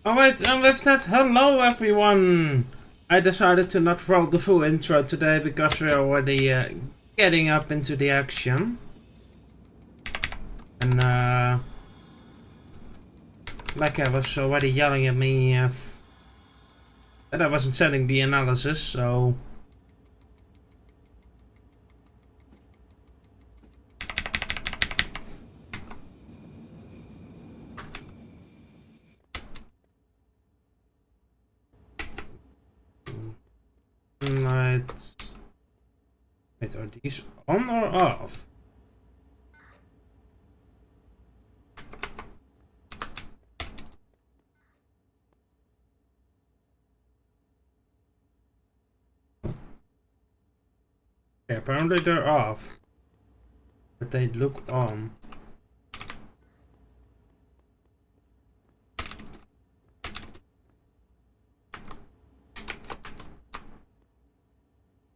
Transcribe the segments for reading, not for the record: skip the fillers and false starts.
Alright, and with that, hello everyone! I decided to not throw the full intro today because we're already getting up into the action. And like I was already yelling at me that I wasn't sending the analysis, so... Right. Wait, are these on or off? Yeah, apparently they're off. But they look on.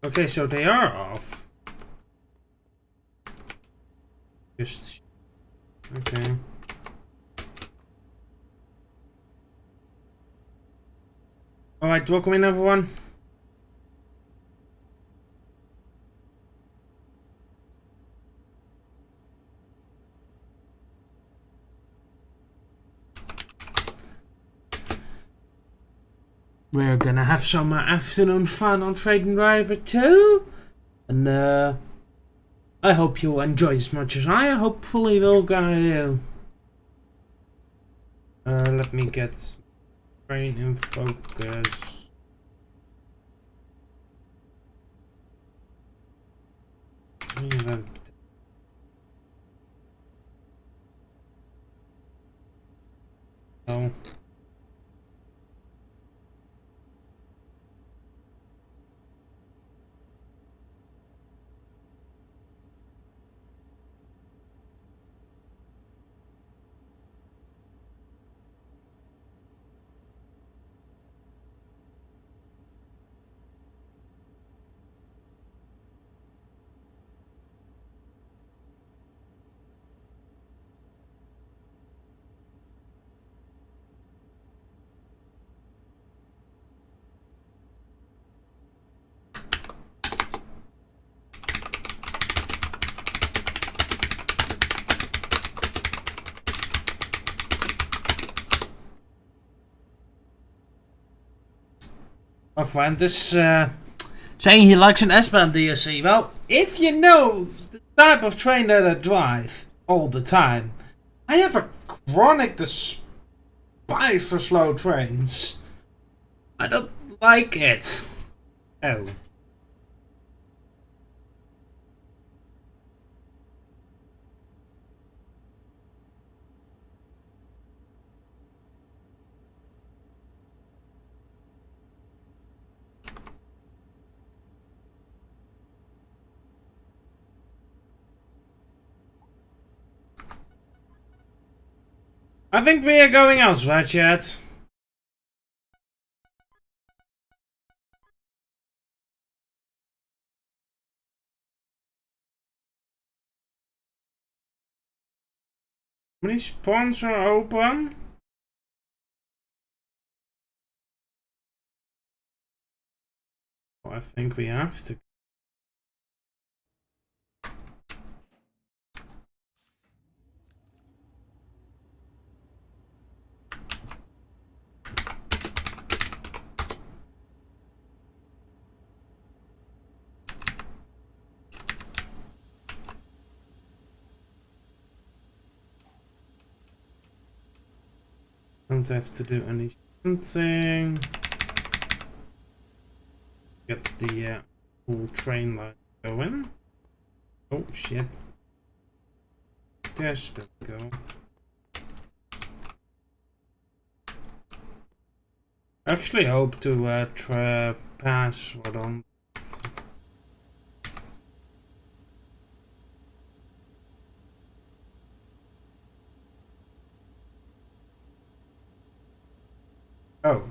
Okay, so they are off. Just... Okay. Alright, welcome in everyone. We're gonna have some afternoon fun on TrainDriver2. And I hope you'll enjoy as much as I hopefully will gonna do. Let me get brain in focus. Oh. My friend is saying he likes an S-Band DLC. Well, if you know the type of train that I drive all the time, I have a chronic despise for slow trains. I don't like it. Oh. I think we are going elsewhere, chat. How many spawns are open? Oh, I think we have to. Don't have to do any hunting. Get the full train line going. Oh shit. There's the go. Actually hope to pass what on. Oh.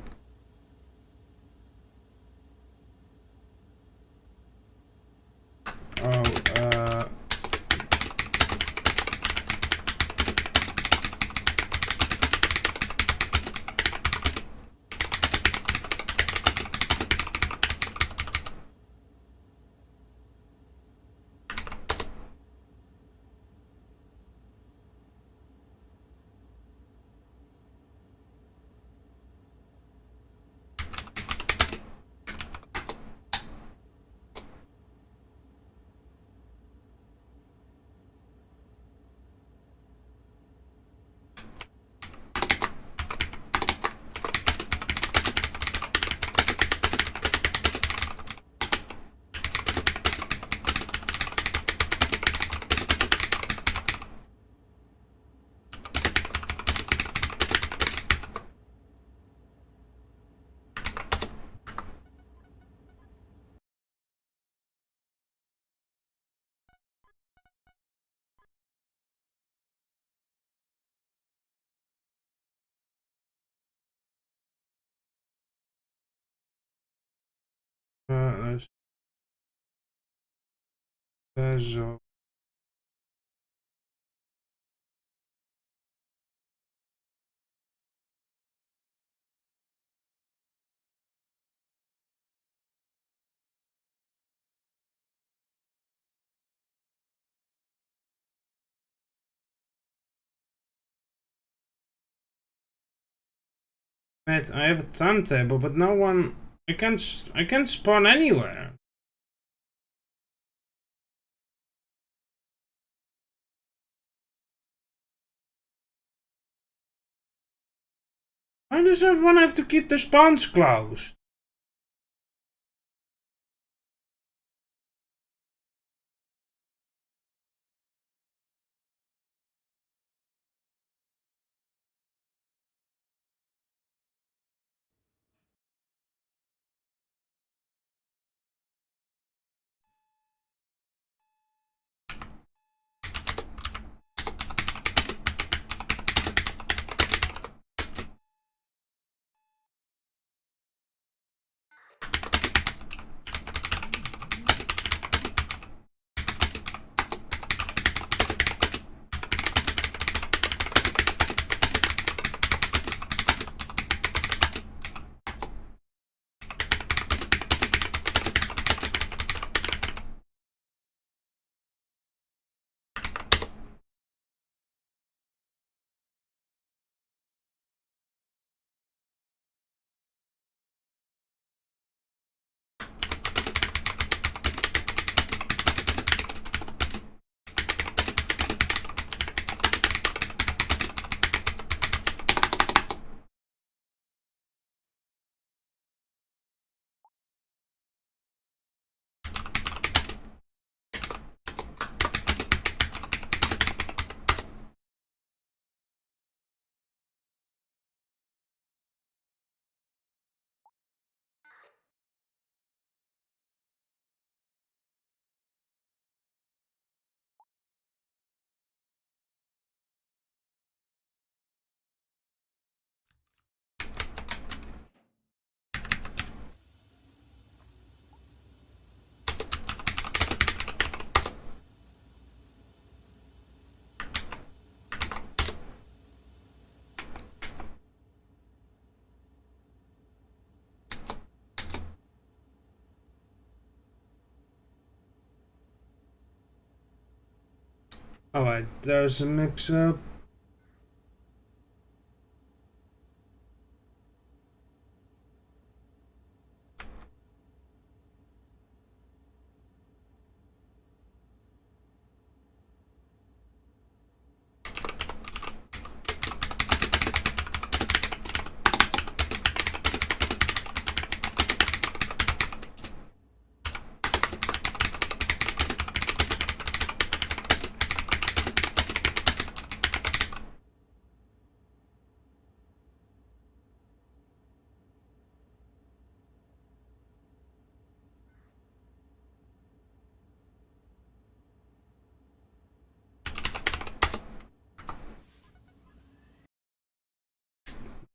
Zo. Wait, I have a timetable, but no one. I can't spawn anywhere. Why does everyone have to keep the spawns closed? Alright, there's a mix-up.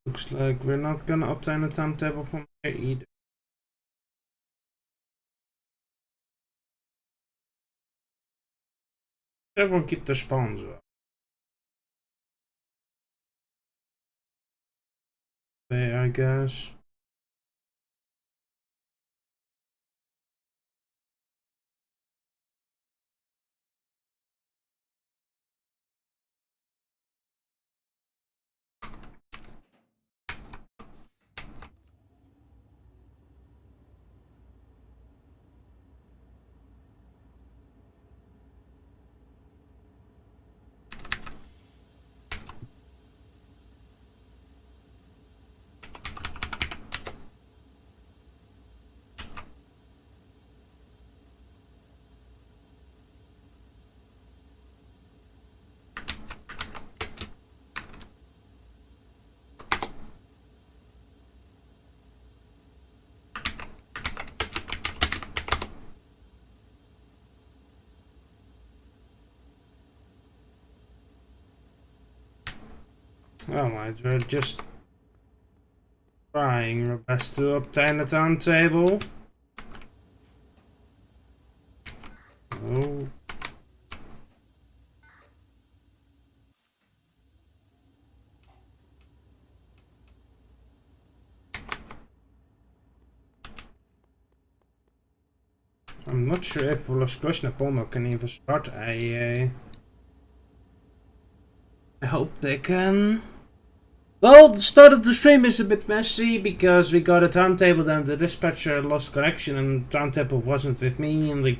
Looks like we're not gonna obtain a timetable from here either. Everyone keep their spawns up. There, I guess. Alright, we're just trying our best to obtain a timetable. I'm not sure if Voloskrishna can even start a... I hope they can. Well, the start of the stream is a bit messy because we got a timetable and the dispatcher lost connection and the timetable wasn't with me and the...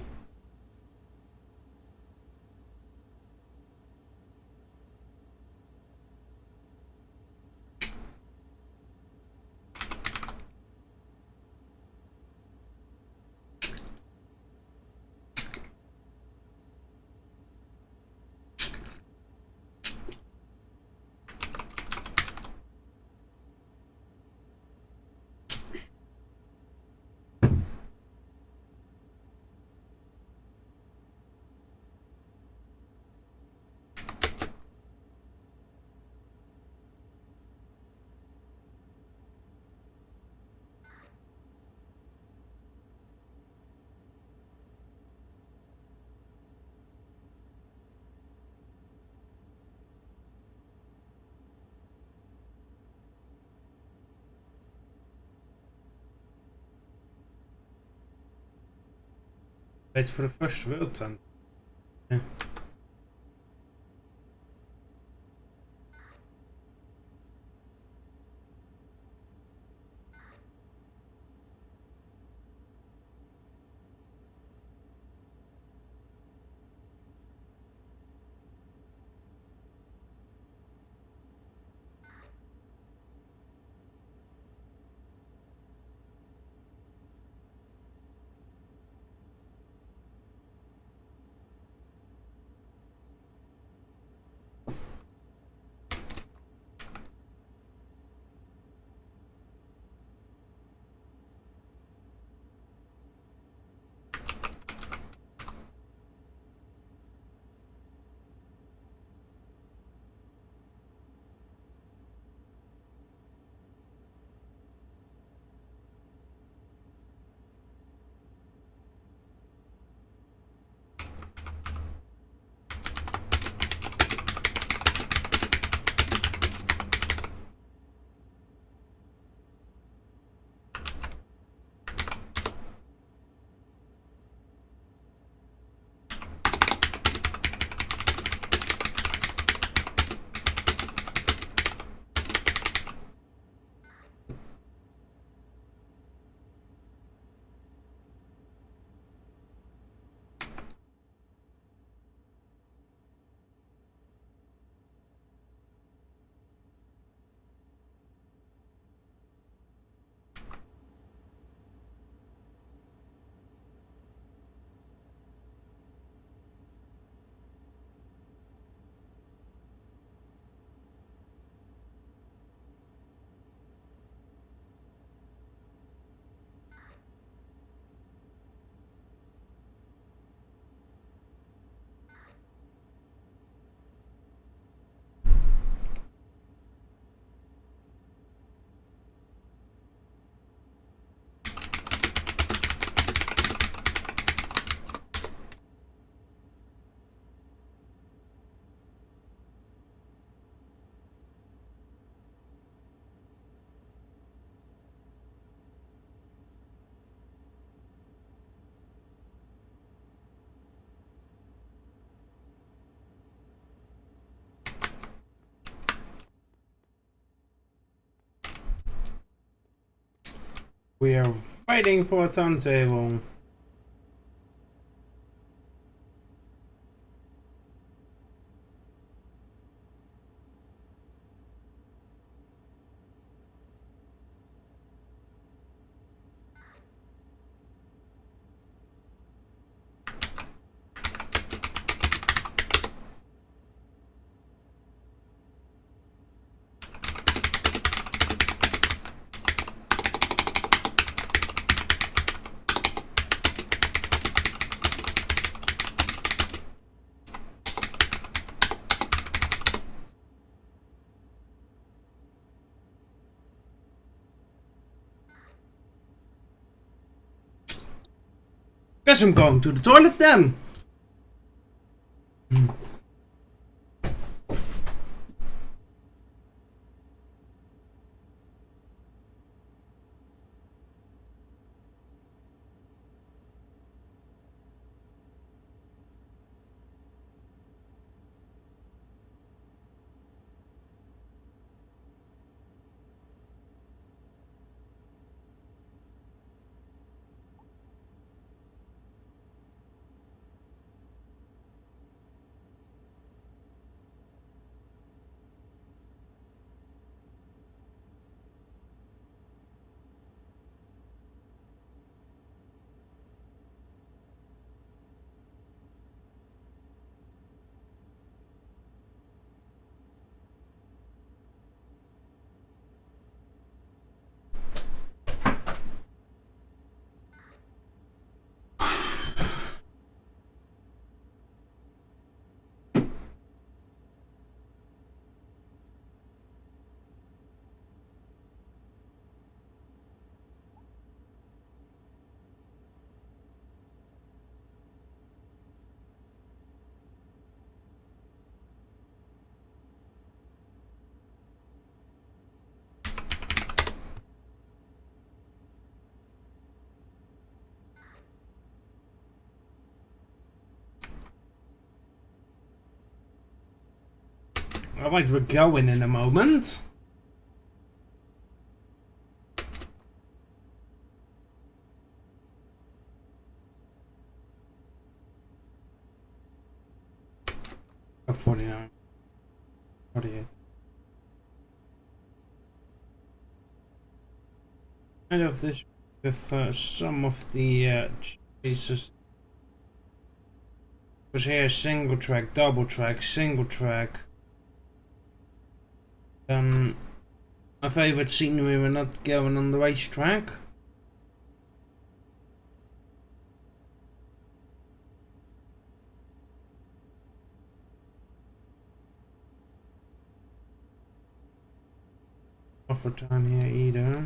Wait for the first word then. Yeah. We are waiting for a timetable. Guess I'm going to the toilet then. Alright, we're going in a moment. Oh, 49. 48. Kind of this with some of the chases. Because here single track, double track, single track. My favorite scene when we're not going on the racetrack. Offer time here either.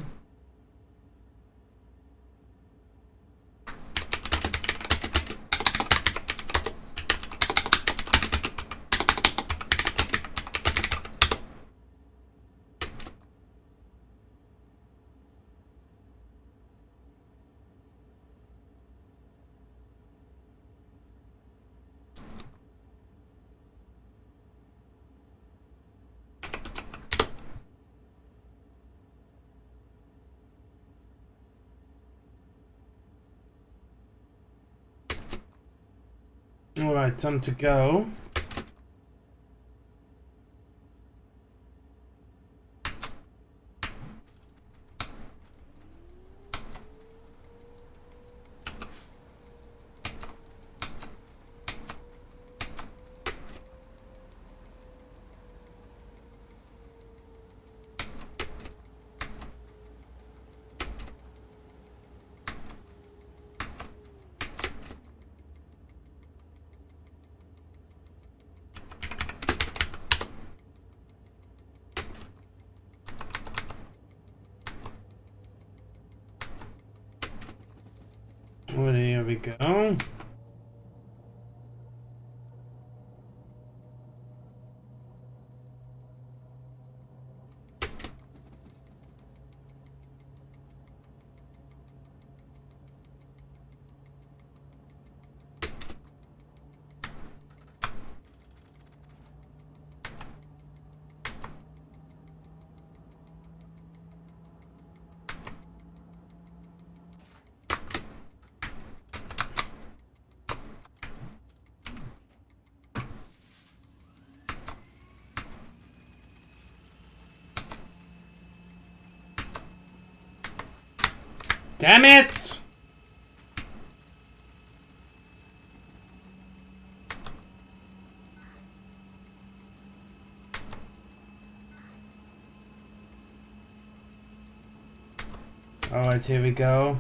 Alright, time to go. Well, here we go. Damn it! Alright, here we go.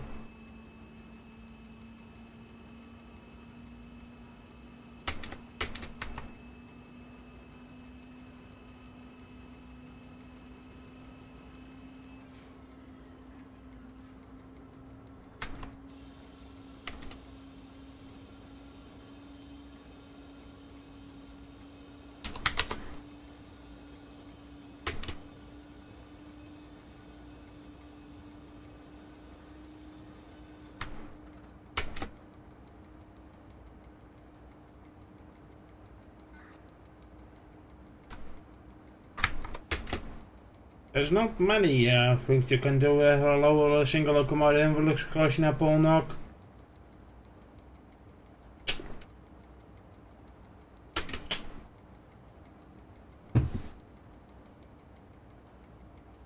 There's not many things you can do with a lower single locomotive influx crossing up all knock.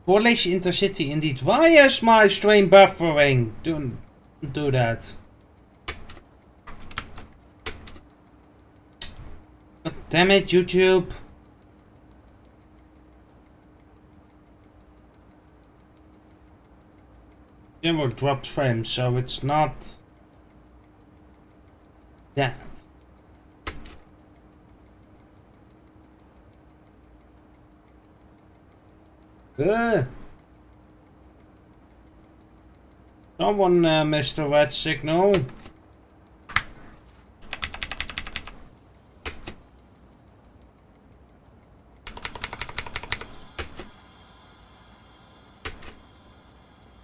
Polish Intercity indeed. Why is my stream buffering? Don't do that. God damn it, YouTube. Never dropped frames, so it's not that. Someone missed the red signal.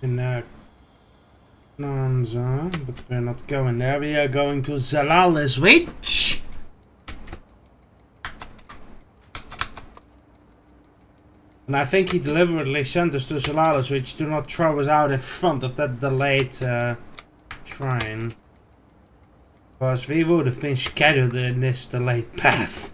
In Nanza, but we're not going there. We are going to Zalalis Reach. And I think he deliberately sent us to Solaris, which do not throw us out in front of that delayed train. Because we would have been scheduled in this delayed path.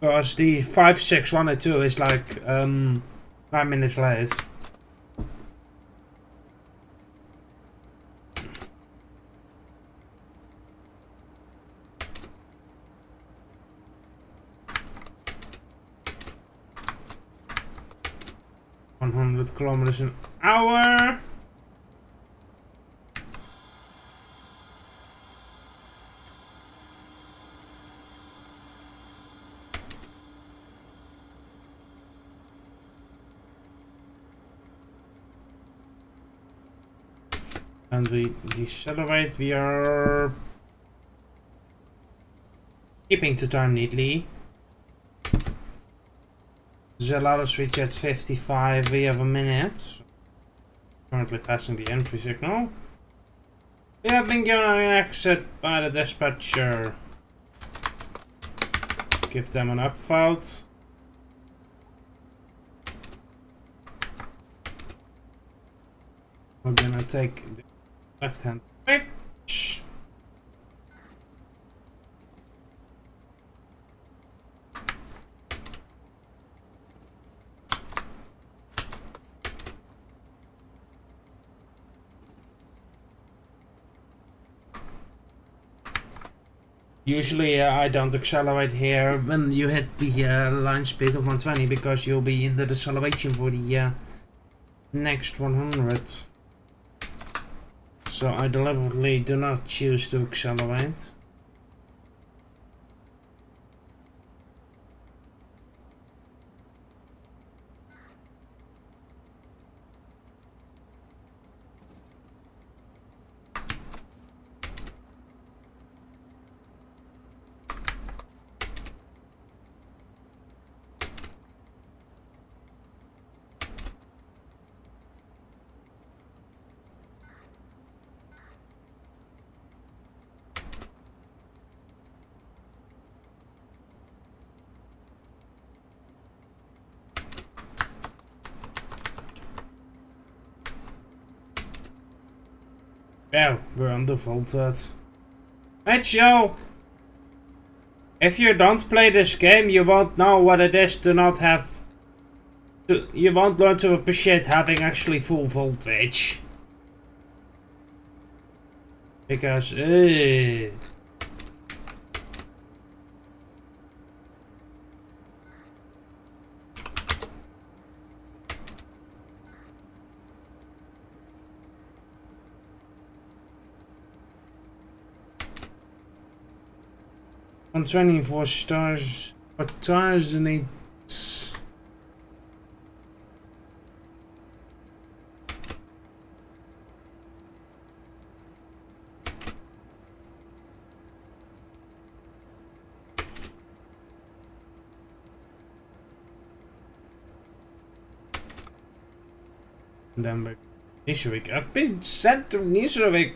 Because the 5612 is like 9 minutes late. Kilometers an hour. And we decelerate. We are keeping to time neatly. Solaris reach at 55, we have a minute. Currently passing the entry signal. We have been given an exit by the dispatcher. Give them an upvote. We're gonna take the left hand switch. Usually I don't accelerate here when you hit the line speed of 120 because you'll be in the deceleration for the next 100. So I deliberately do not choose to accelerate. Yeah, we're under vaulted. Hey Joe! If you don't play this game, you won't know what it is to not have... you won't learn to appreciate having actually full voltage. Because... 24 stars. What tires do they? Denver. Nisrovik. I've been sent to Nisrovik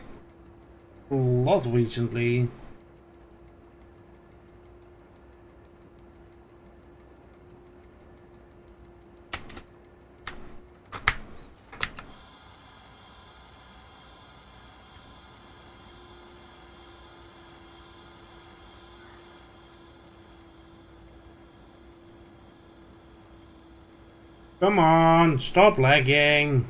a lot recently. Come on, stop lagging.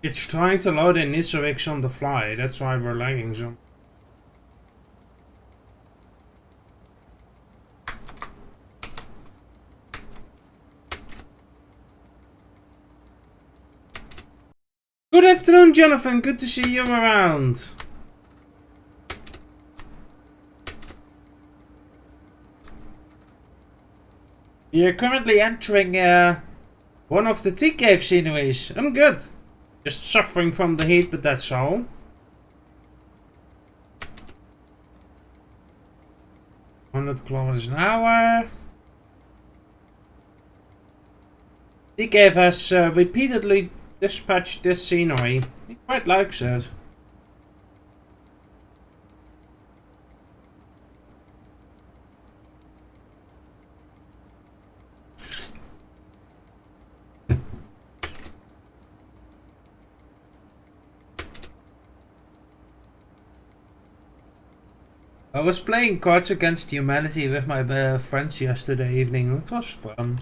It's trying to load in Nisrovik on the fly, that's why we're lagging so. Good afternoon, Jonathan. Good to see you around. You're currently entering one of the tea cave sceneries. I'm good. Just suffering from the heat, but that's all. 100 kilometers an hour. He gave us repeatedly dispatched this scenery. He quite likes it. I was playing Cards Against Humanity with my friends yesterday evening. It was fun.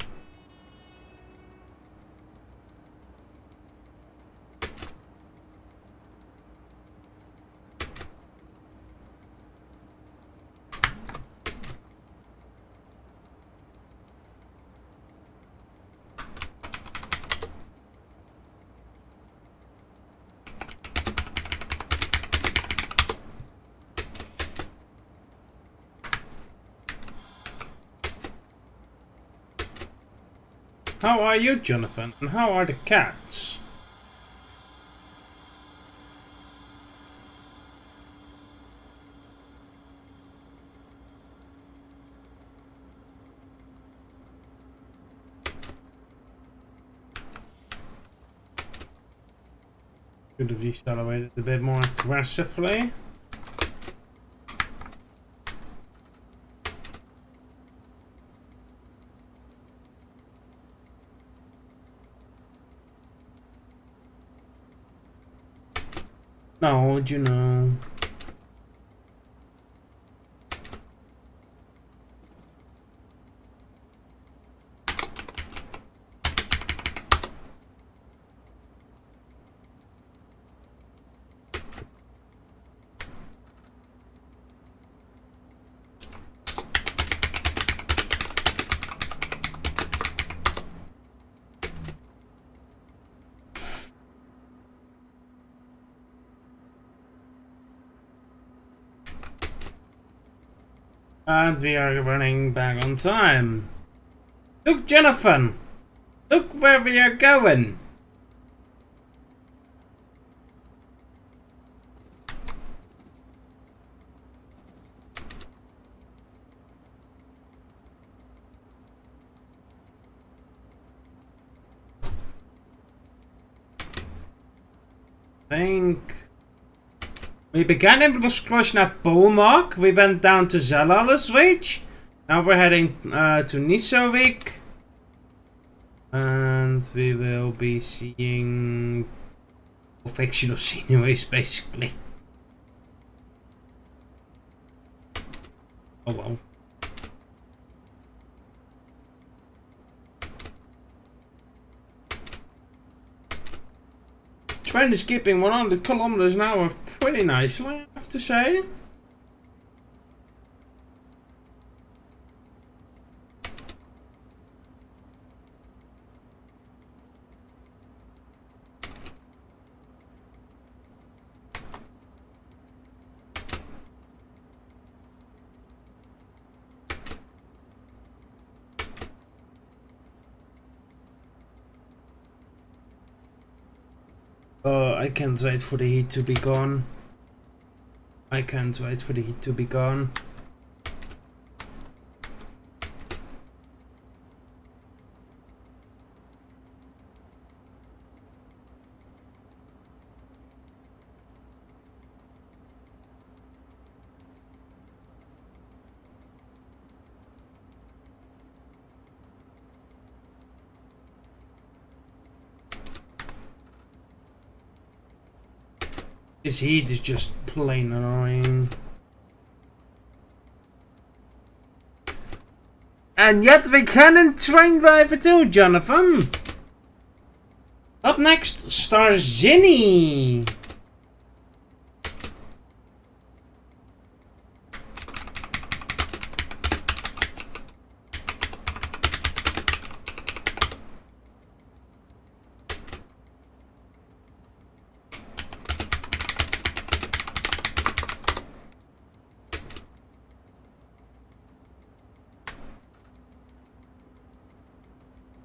How are you, Jonathan? And how are the cats? Could have decelerated a bit more aggressively. No, you know. And we are running back on time. Look, Jonathan! Look where we are going! We began in excursion at Polmark. We went down to Zalalis Reach. Now we're heading to Nisovik. And we will be seeing fictional sceneries, basically. Oh well. Train is keeping 100 kilometers an hour pretty nicely, I have to say. I can't wait for the heat to be gone. I can't wait for the heat to be gone. This heat is just plain annoying. And yet we can in TrainDriver2, Jonathan! Up next, Starzini!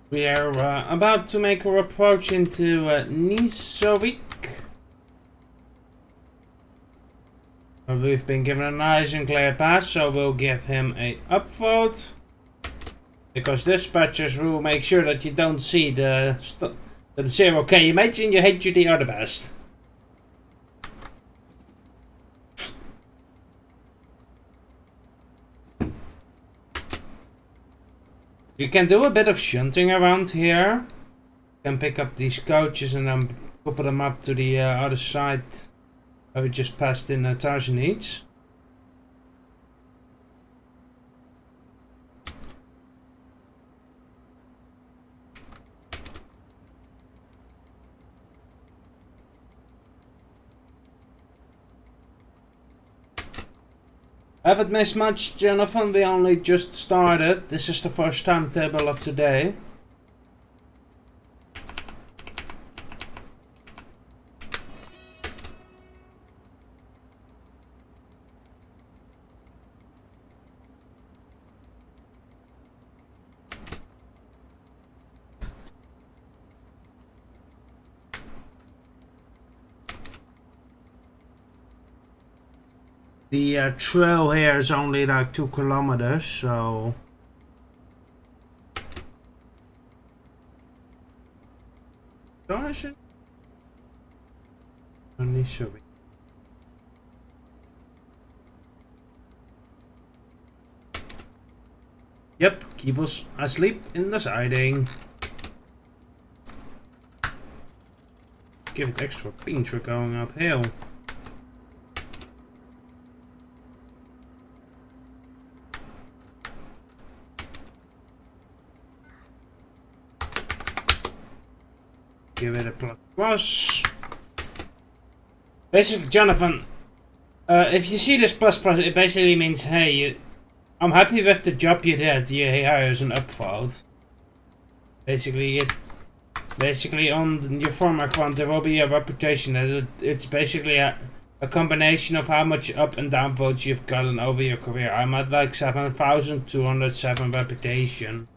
We are about to make our approach into Nisovik. But we've been given a nice and clear pass, so we'll give him a upvote. Because dispatchers will make sure that you don't see the 0k image and you HUD are the best. You can do a bit of shunting around here. You can pick up these coaches and then couple them up to the other side where we just passed in Tarzan Eats. Haven't missed much, Jonathan. We only just started. This is the first timetable of today. The trail here is only like 2 kilometers, so... Yep, keep us asleep in the siding. Give it extra pinch for going uphill. Give it a plus. Basically, Jonathan, if you see this plus, it basically means, hey, I'm happy with the job you did. Here is an upvote. Basically, on your former account there will be a reputation. It's basically a combination of how much up and down votes you've gotten over your career. I'm at like 7,207 reputation.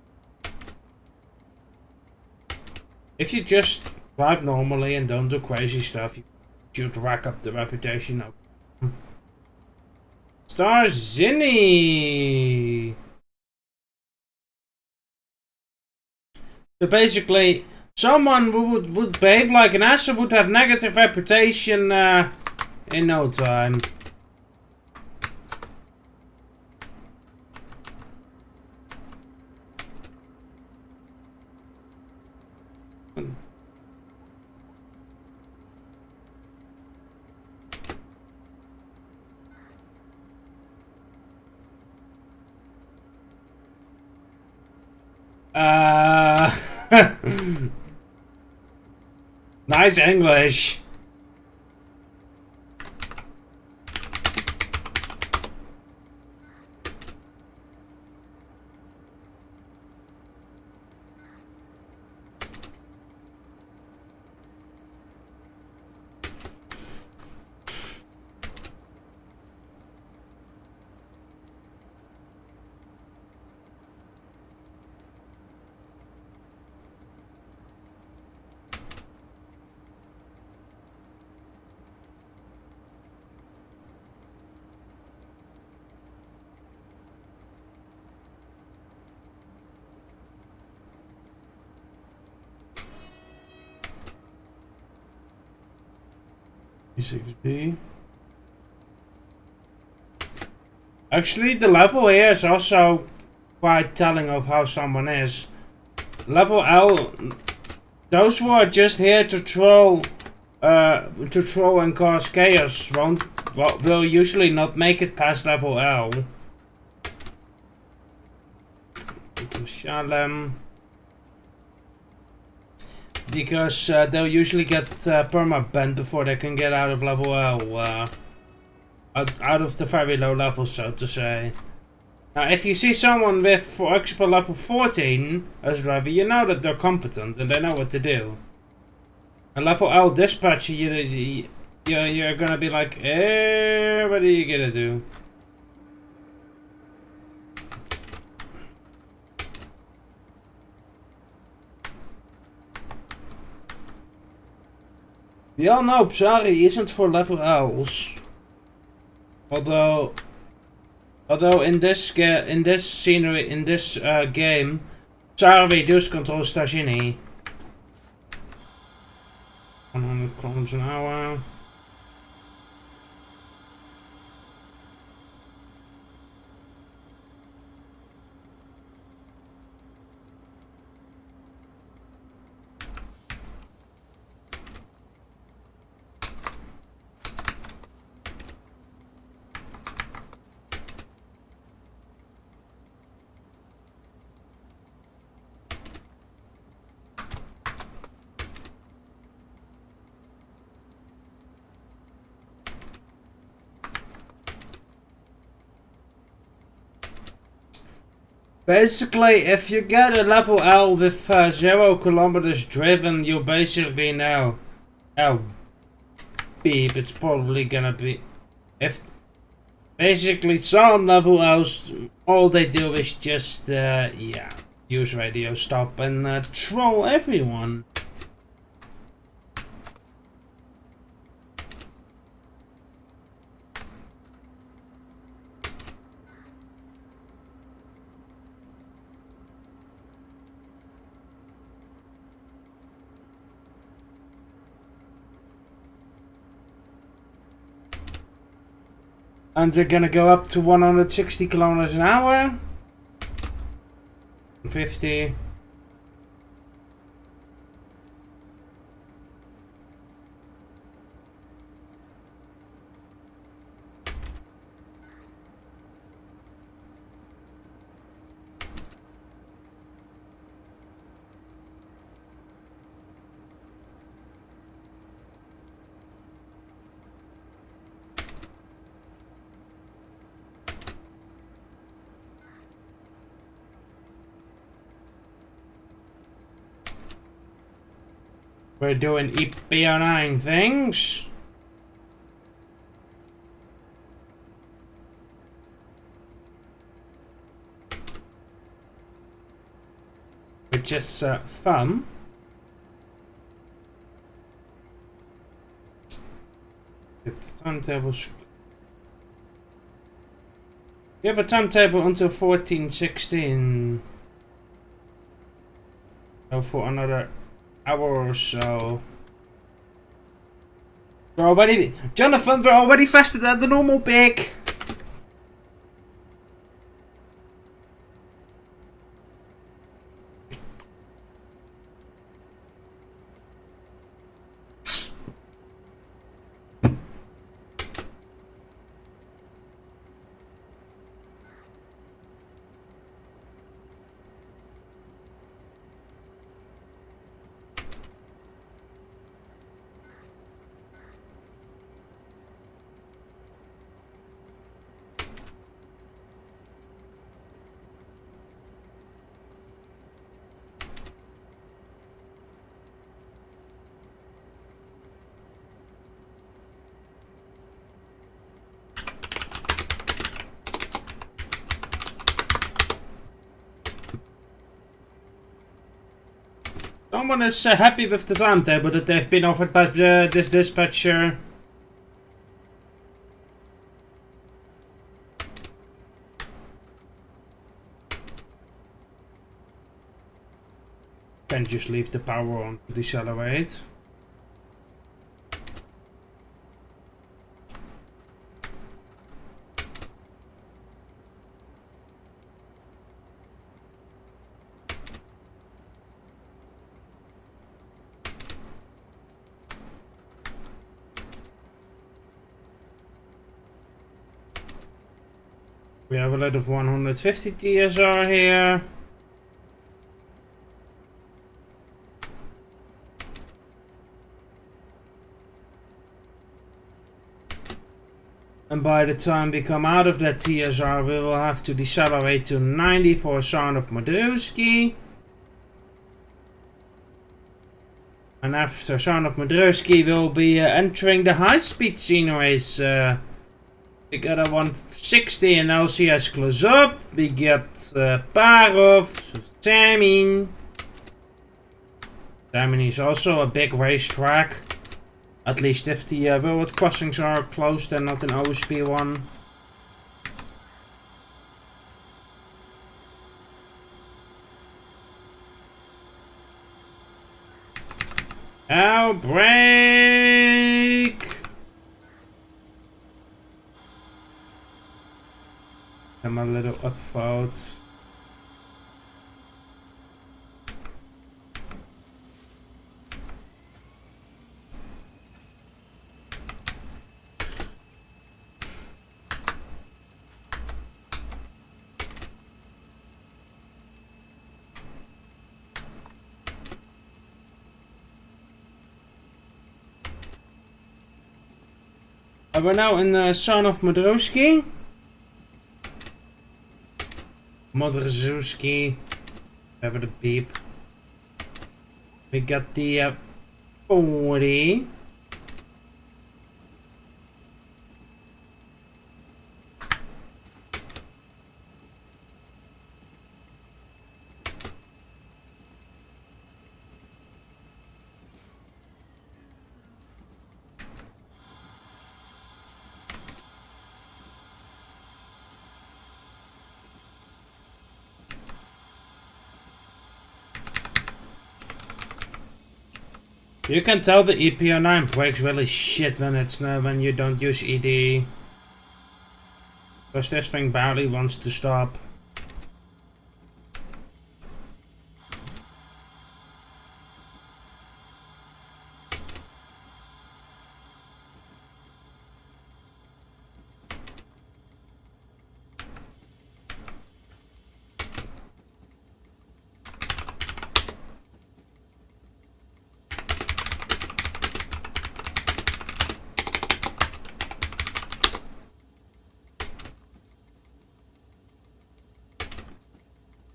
If you just drive normally and don't do crazy stuff, you should rack up the reputation up. Starzinny! So basically, someone who would behave like an ass would have negative reputation in no time. Nice English. E6B. Actually, the level here is also quite telling of how someone is. Level L, those who are just here to throw and cause chaos will usually not make it past level L. Shalom. Because they'll usually get perma-banned before they can get out of level L. Out of the very low level, so to say. Now, if you see someone with, for example, level 14 as a driver, you know that they're competent and they know what to do. A level L dispatcher, you're gonna be like, what are you gonna do? We all know Psari isn't for level L's. Although in this scenery, in this game, zou reduce control station niet. 100 kilometers an hour. Basically, if you get a level L with 0 kilometers driven, you basically know. Oh, beep, it's probably gonna be. If basically some level L's, all they do is just, yeah, use radio stop and troll everyone. And they're gonna go up to 160 kilometers an hour. 50. We're doing EPO9 things. Which is fun. It's timetables. We have a timetable until 14:16. So for another hour or so. We're already, Jonathan, we're already faster than the normal pig. Someone is happy with the timetable that they've been offered by this dispatcher. Can just leave the power on to decelerate. We have a lot of 150 TSR here. And by the time we come out of that TSR, we will have to decelerate to 90 for Son of Madrowski. And after Son of Madrowski, we'll be entering the high-speed sceneries. We got a 160 in LCS Klozov. We get Parov, Samin. Samin is also a big racetrack. At least if the road crossings are closed and not in OSP1. Outbreak! I'm a little upvote. We're now in the Son of Modrowski. Modrzewski. Whatever the beep. We got the 40. You can tell the EPO9 breaks really shit when you don't use ED. Because this thing barely wants to stop.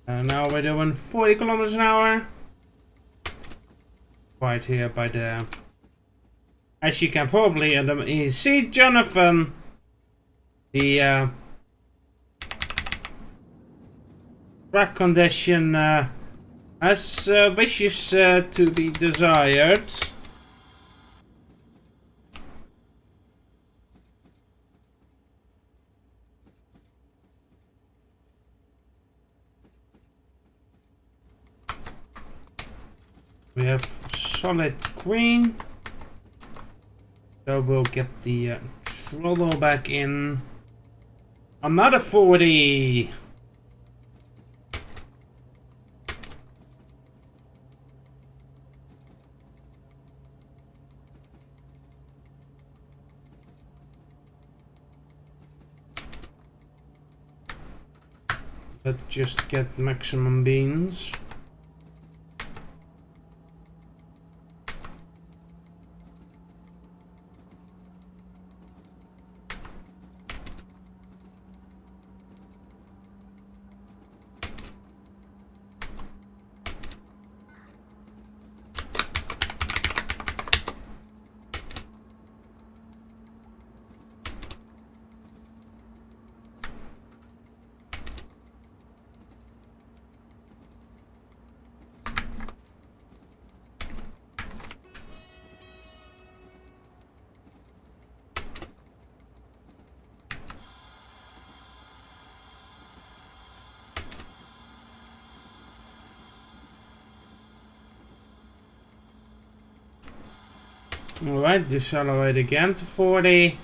And now we're doing 40 kilometers an hour. Right here by the... As you can probably see Jonathan. The track condition has wishes to be desired. We have solid green. So we'll get the throttle back in. Another 40. Let's just get maximum beans. Alright, decelerate again to 40.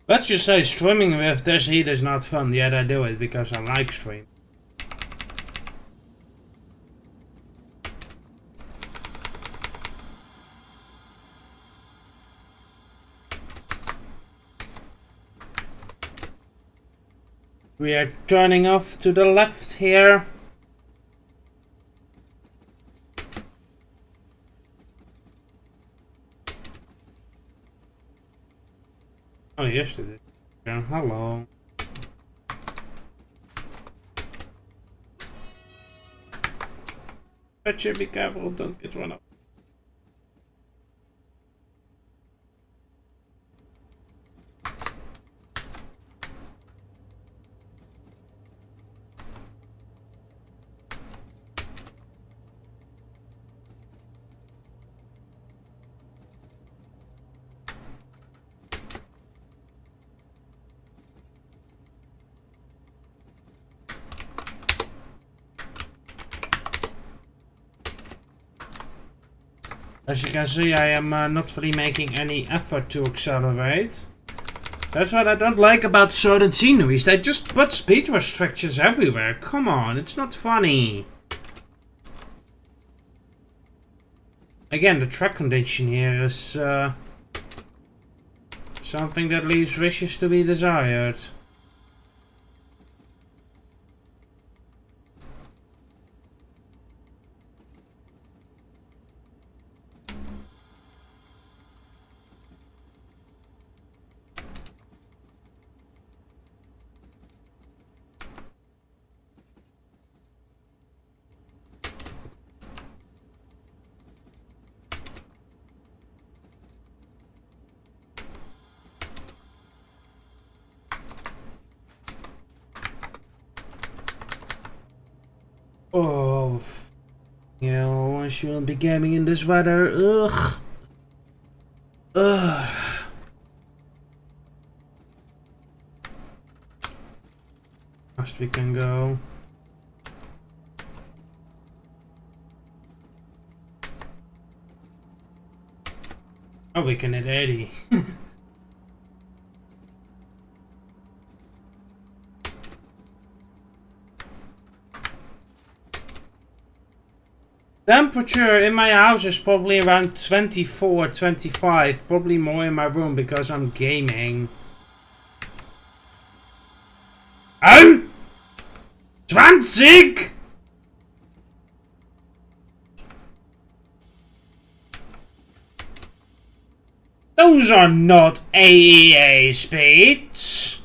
Let's just say streaming with this heat is not fun, yet I do it because I like stream. We are turning off to the left here. Oh, yes, it is. Yeah, hello. Stretcher, be careful, don't get run up. As you can see, I am not really making any effort to accelerate. That's what I don't like about certain sceneries. They just put speed restrictions everywhere. Come on, it's not funny. Again, the track condition here is something that leaves wishes to be desired. Oh, I shouldn't be gaming in this weather. Ugh. Ugh. Fast we can go. Oh, we can hit 80. Temperature in my house is probably around 24, 25, probably more in my room because I'm gaming. Oh! 20! Those are not EIE speeds.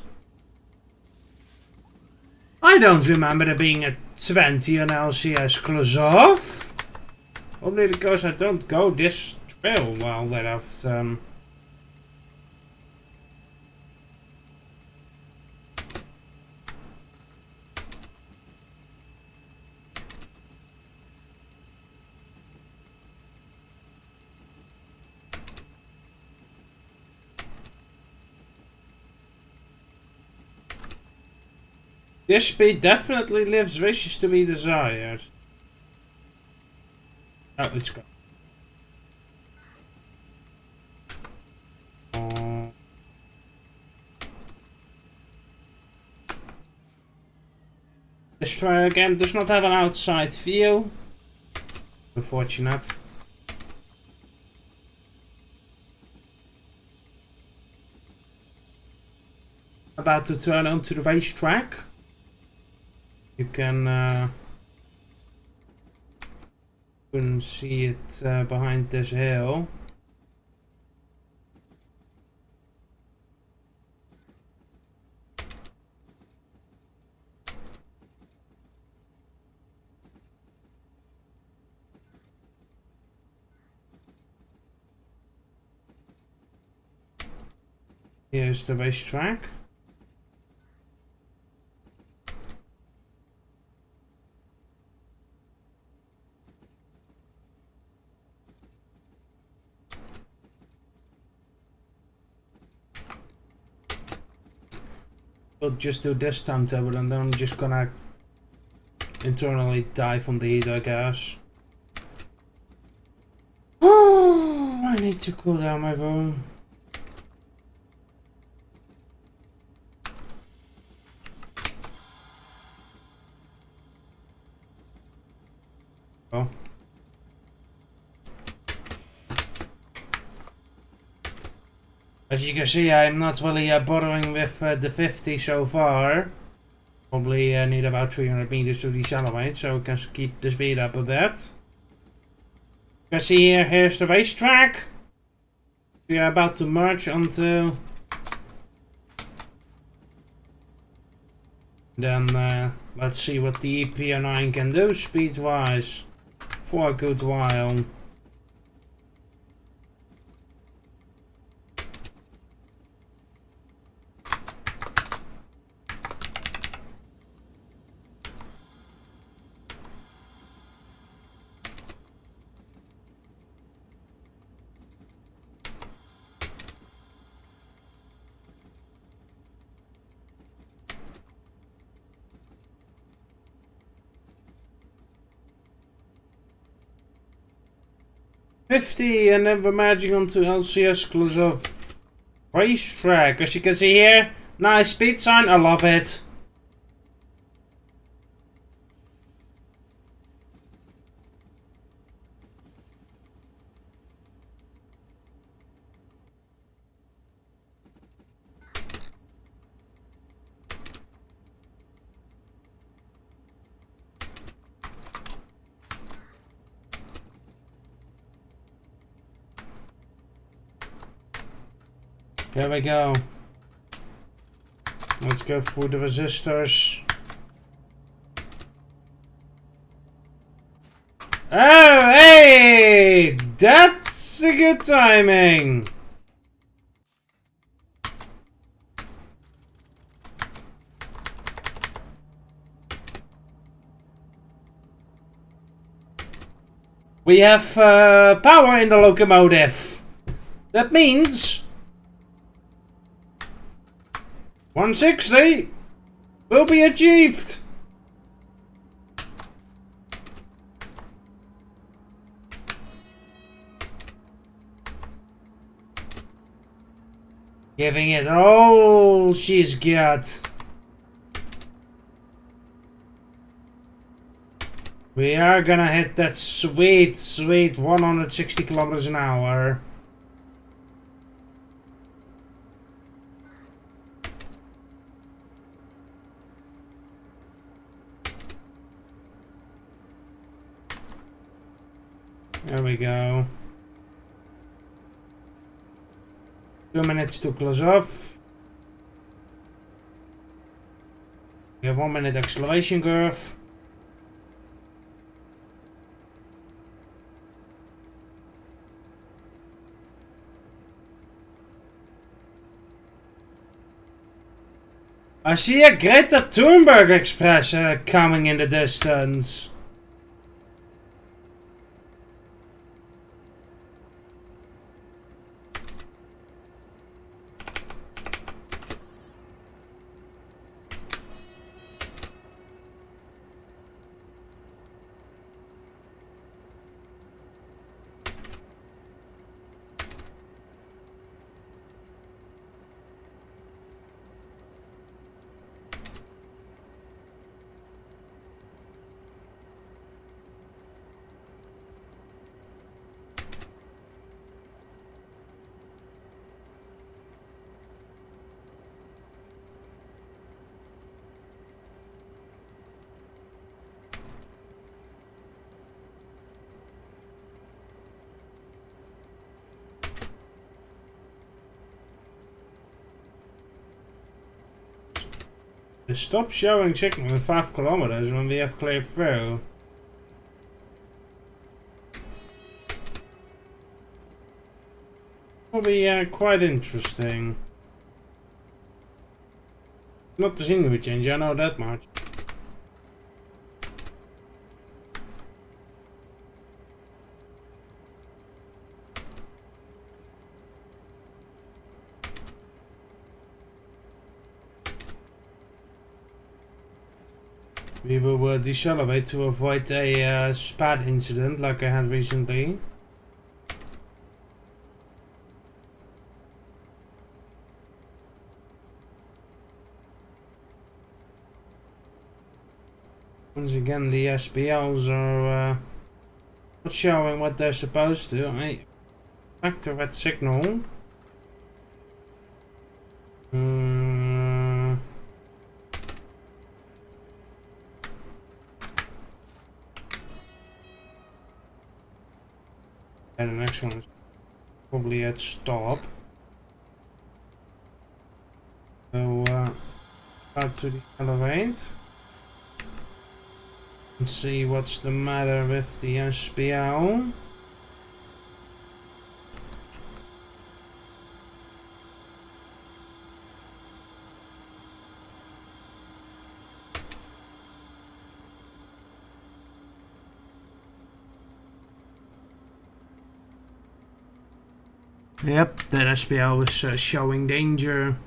I don't remember there being a 20 on LCS close-off. Probably because I don't go this trail well that often. This speed definitely leaves wishes to be desired. Oh, let's go. This try again does not have an outside view. Unfortunate. About to turn onto the racetrack. You can see it behind this hill. Here's the racetrack. We'll just do this timetable and then I'm just gonna internally die from the heat, I guess. Oh, I need to cool down my phone. Oh. As you can see, I'm not really bothering with the 50 so far. Probably need about 300 meters to decelerate, so we can keep the speed up a bit. You can see here, here's the racetrack. We are about to merge onto. Then let's see what the EPO9 can do speed-wise. for a good while. $50, and then we're merging onto LCS Close Racetrack. As you can see here, nice speed sign, I love it. There we go. Let's go through the resistors. Oh, hey! That's a good timing! We have power in the locomotive. That means 160 will be achieved. Giving it all she's got. We are gonna hit that sweet, sweet 160 kilometers an hour. There we go. 2 minutes to close off. We have 1 minute acceleration curve. I see a Greta Thunberg Express coming in the distance. It stops showing signal in 5 kilometers when we have cleared through. Will be quite interesting. Not the scenery change, I know that much. We will decelerate to avoid a spat incident like I had recently. Once again, the SPLs are not showing what they're supposed to. I factor that signal. And the next one is probably at stop. So, start to decelerate. Let's see what's the matter with the SPL. Yep, that SPL was showing danger.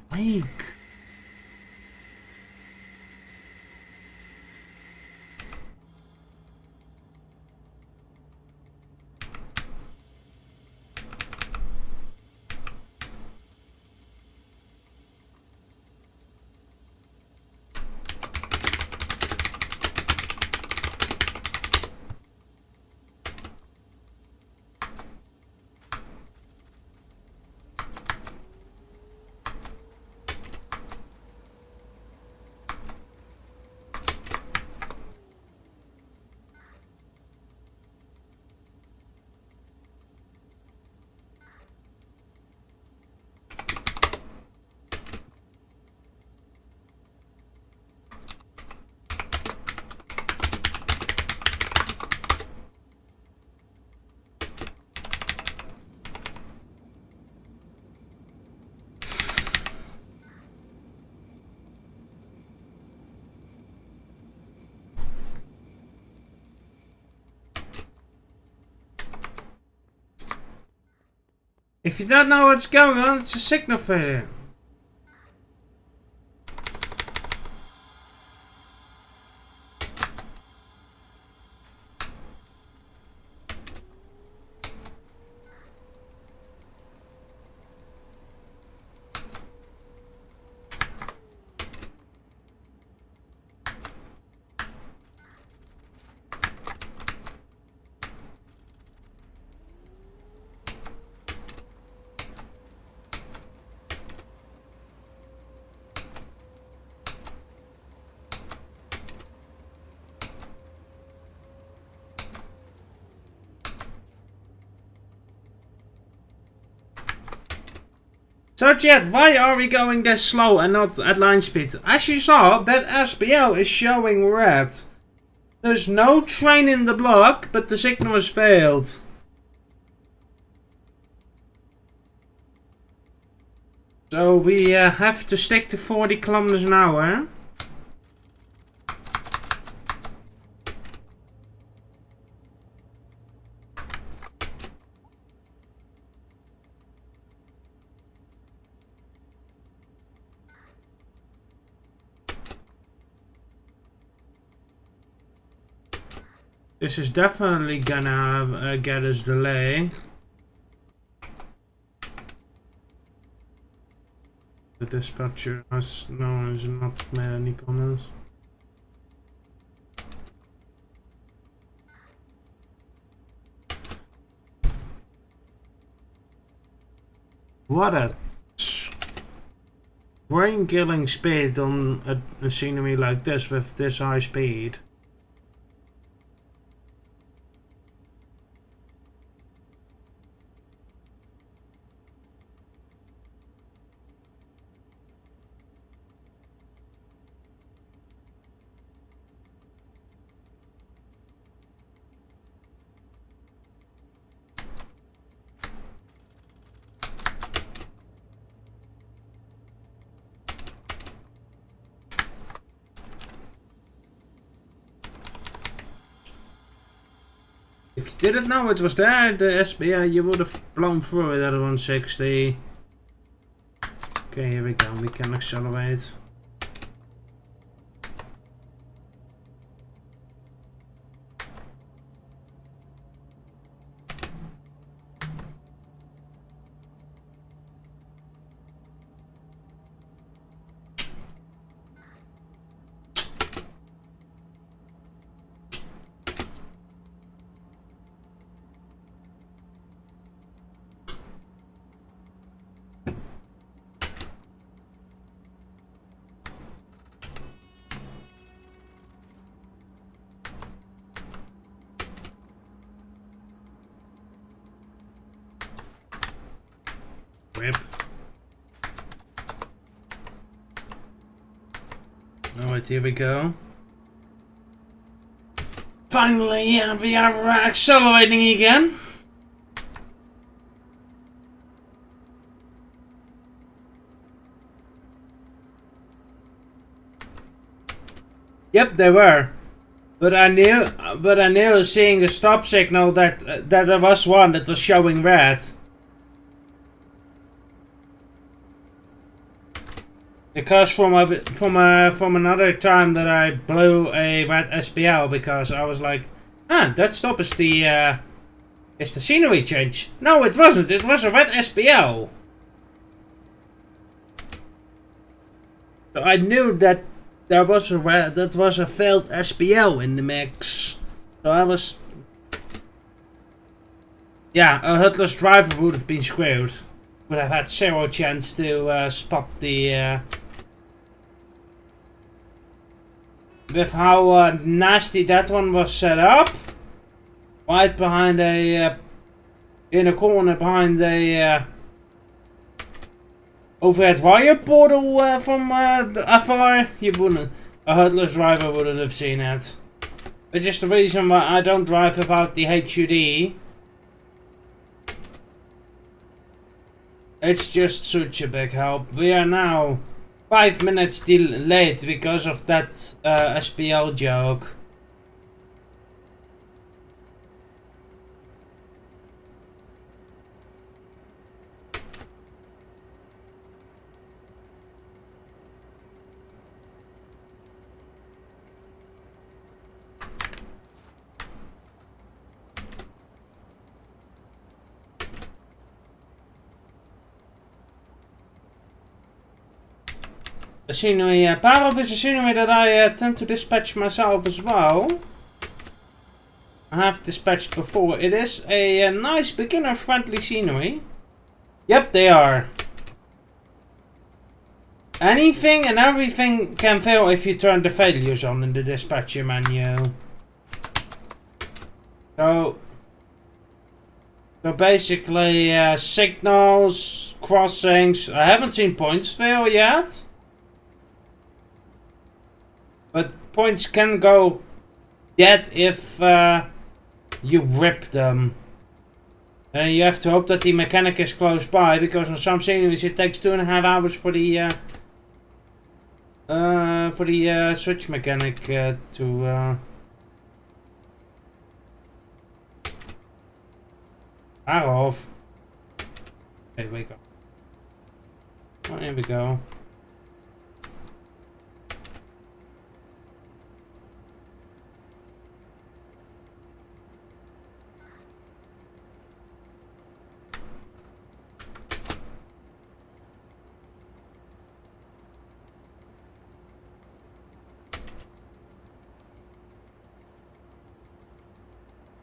Break. If you don't know what's going on, it's a signal failure. So chat, why are we going this slow and not at line speed? As you saw, that SPL is showing red. There's no train in the block, but the signal has failed. So we have to stick to 40 kilometers an hour. This is definitely gonna get us delay. The dispatcher has has not made any comments. What a brain killing speed on a scenery like this with this high speed. If you didn't know it was there, the SBA, you would have blown through it at 160. Okay, here we go. We can accelerate. Whip. Alright, here we go. Finally, yeah, we are accelerating again. Yep, they were. But I knew seeing the stop signal that there was one that was showing red. Because from another time that I blew a red SPL because I was like, that stop is the scenery change. No, it wasn't. It was a red SPL. So I knew that there was a failed SPL in the mix. So I was, yeah, a hootless driver would have been screwed. Would have had zero chance to spot the. With how nasty that one was set up, right behind a in a corner behind a overhead wire portal from afar, you wouldn't. A hootless driver wouldn't have seen it. Which is the reason why I don't drive without the HUD. It's just such a big help. We are now 5 minutes late because of that SPL joke. A scenery, Parov is a scenery that I tend to dispatch myself as well. I have dispatched before. It is a nice beginner-friendly scenery. Yep, they are. Anything and everything can fail if you turn the failures on in the dispatcher menu. So basically, signals, crossings. I haven't seen points fail yet. But points can go dead if you rip them. And you have to hope that the mechanic is close by, because on some sceneries it takes 2.5 hours for the switch mechanic to off. Okay, wake up. Oh, here we go.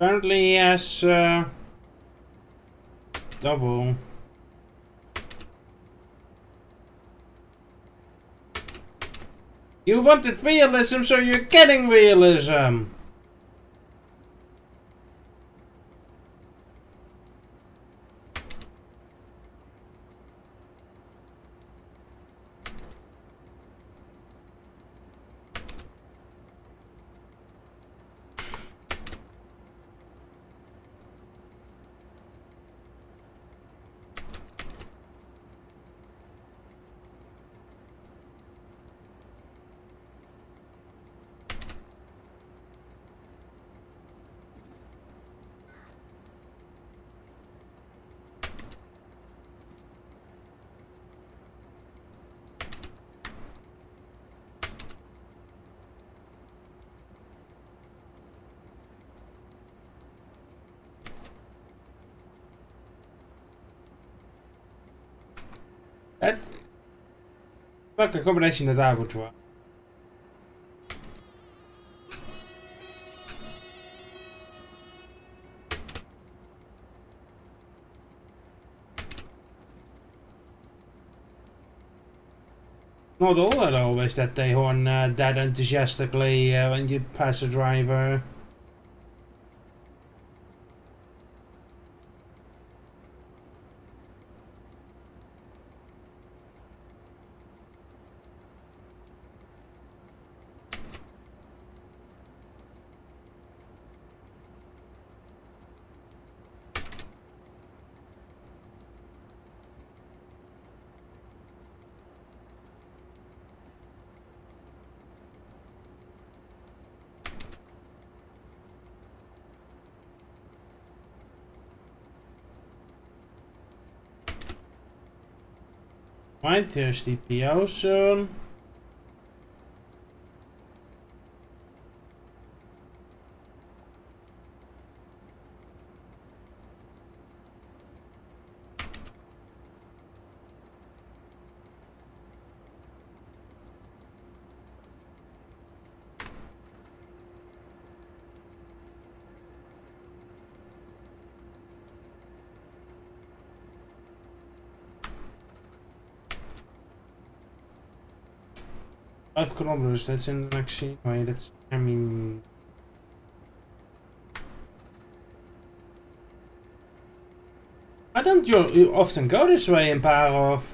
Apparently he has double. You wanted realism, so you're getting realism. That's welke combinatie daar goed voor. Not all that always that they horn that enthusiastically when you pass a driver. Right, there's the PO zone. Five kilometers, that's in the next way, that's, I mean... Why don't you often go this way in Parov?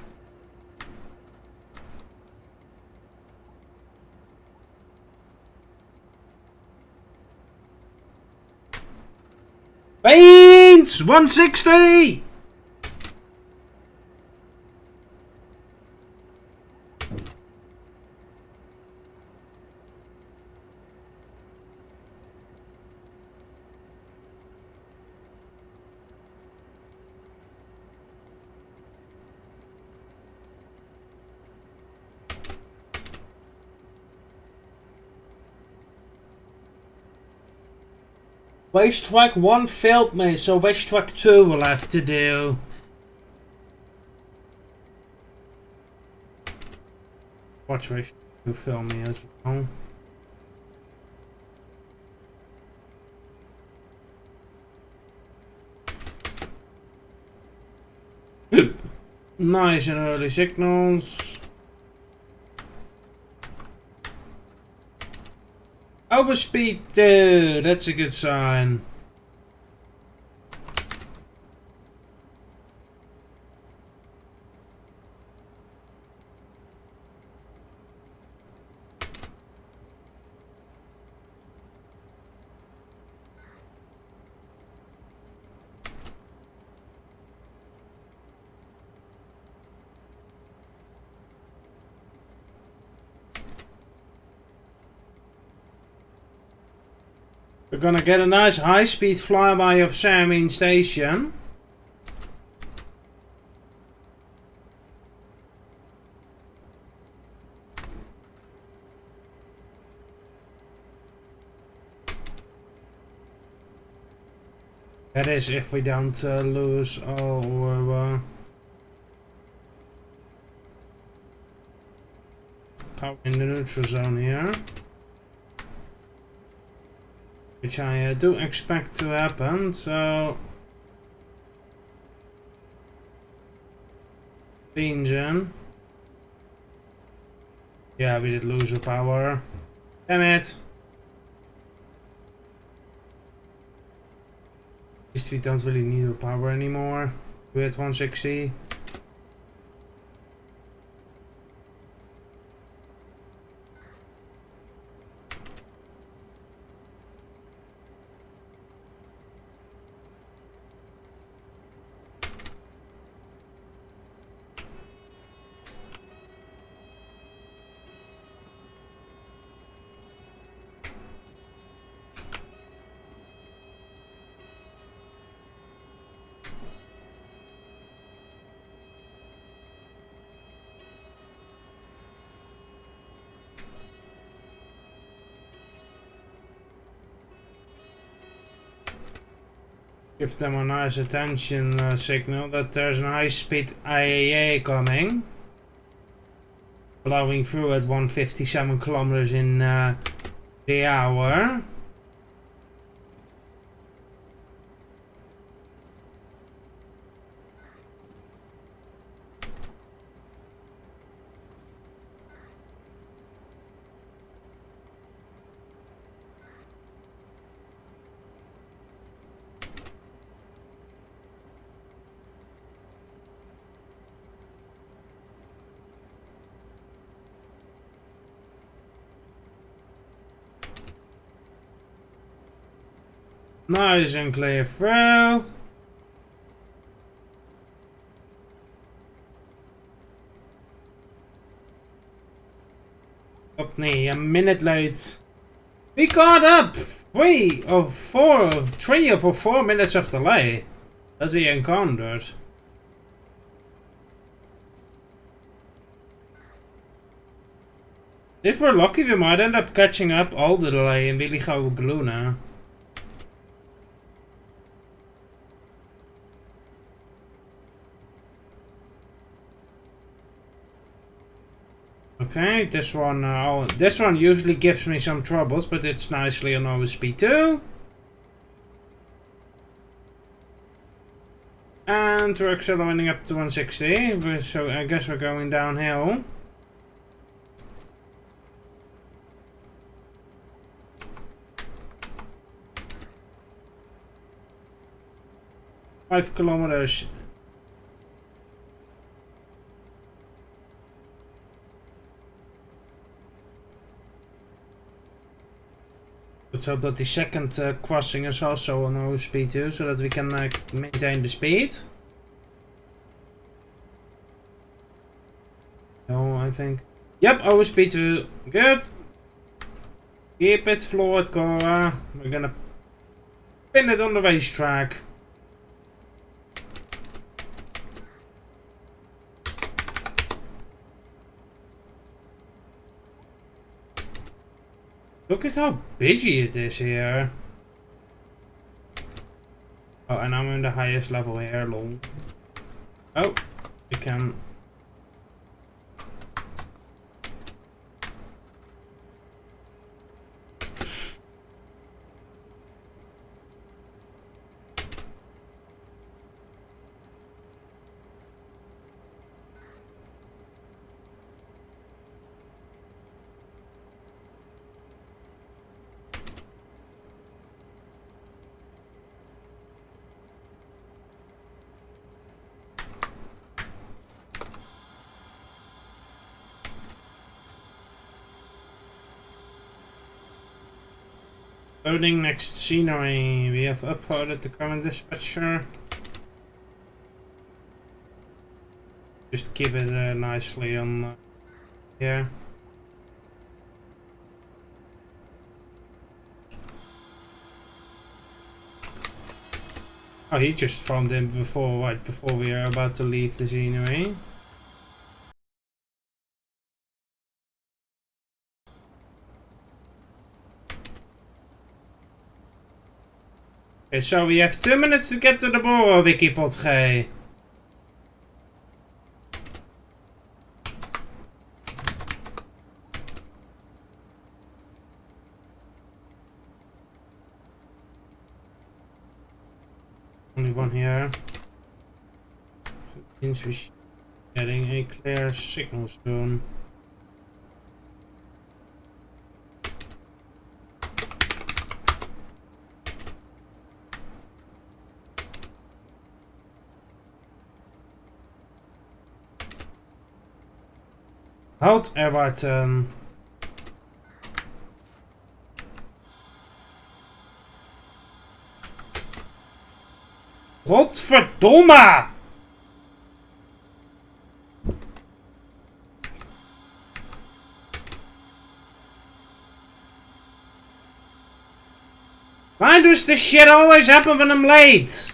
Paint! 160! Waste track 1 failed me, so waste track 2 will have to do. Watch waste track 2 fail me as well. Nice and early signals. Overspeed 2, that's a good sign. We're gonna get a nice high-speed flyby of Samin Station. That is if we don't lose our power in the neutral zone here. Which I do expect to happen, so... Engine. Yeah, we did lose our power. Damn it! At least we don't really need our power anymore. We're at 160. Give them a nice attention signal that there's an high-speed EIE coming. Blowing through at 157 kilometers in the hour. Nice and clear through. Upney, a minute late. We got up 3 or 4 minutes of delay that we encountered. If we're lucky, we might end up catching up all the delay en really gaan we balloonen. Okay, this one usually gives me some troubles, but it's nicely on OSP too. And we're accelerating up to 160, so I guess we're going downhill. Five kilometers. Let's hope that the second crossing is also on OSP too, so that we can maintain the speed. No, I think. Yep, OSP 2. Good. Keep it floored, Cora. We're gonna pin it on the racetrack. Look at how busy it is here. Oh, and I'm in the highest level here, lol. Oh, we can... Loading next scenery. We have uploaded the current dispatcher. Just keep it nicely on here. Oh, he just found him before, right before we are about to leave the scenery. Okay, so we have 2 minutes to get to the borrow, Wikipot G. Only one here. Means we're getting a clear signal soon. Houd Everton. Godverdomme! Why does this shit always happen when I'm late?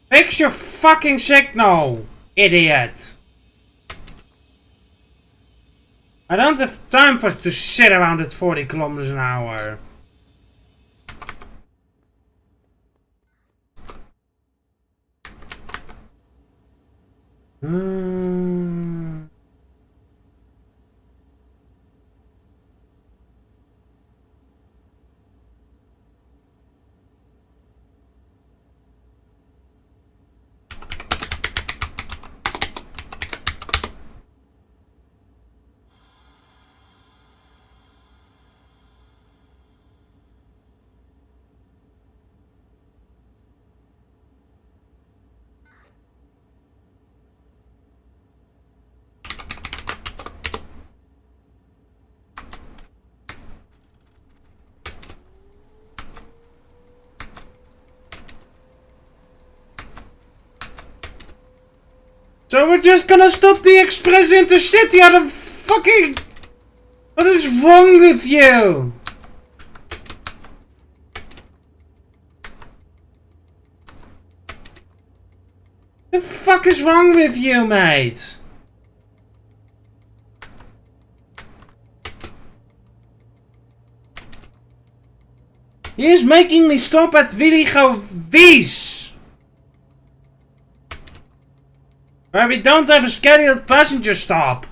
Fix your fucking signal, idiot! I don't have time to sit around at 40 kilometers an hour. So we're just gonna stop the Express Intercity out of fucking... What is wrong with you? The fuck is wrong with you, mate? He is making me stop at Willigo Wies, where we don't have a scheduled passenger stop.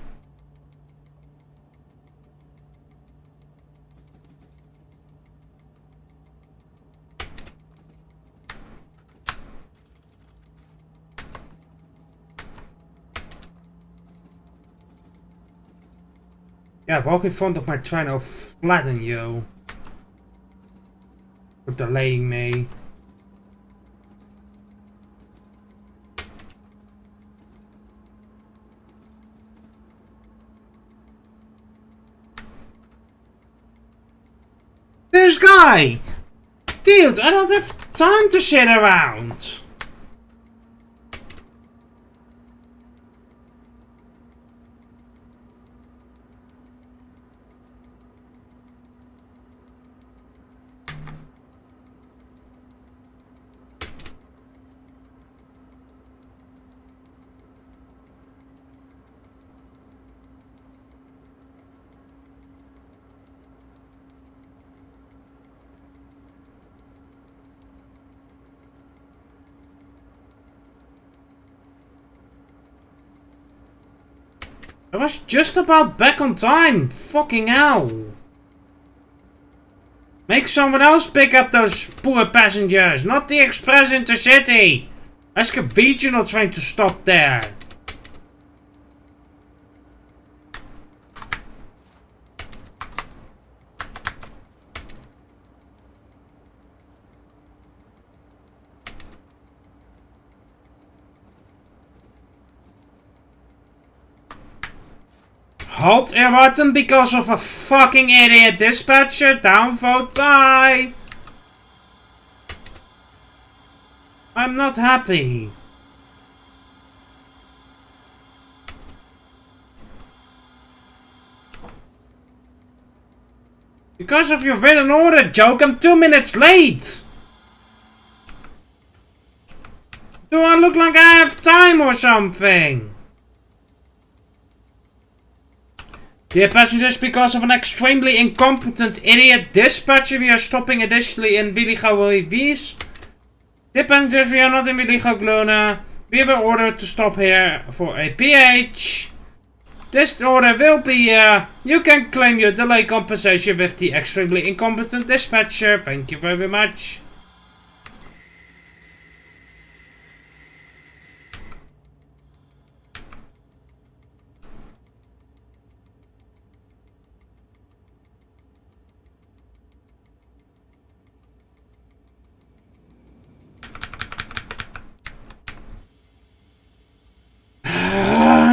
Yeah, walk in front of my train, I'll flatten you. For delaying me. This guy! Dude, I don't have time to sit around. I was just about back on time. Fucking hell. Make someone else pick up those poor passengers, not the Express Intercity. Ask a regional train to stop there. Halt erwarten because of a fucking idiot dispatcher. Downvote, bye. I'm not happy. Because of your written order joke, I'm 2 minutes late. Do I look like I have time or something? Dear passengers, because of an extremely incompetent idiot dispatcher, we are stopping additionally in Willigo Wies. Dear passengers, we are not in Willigo Glona. We were ordered to stop here for a PH. This order will be, you can claim your delay compensation with the extremely incompetent dispatcher. Thank you very much.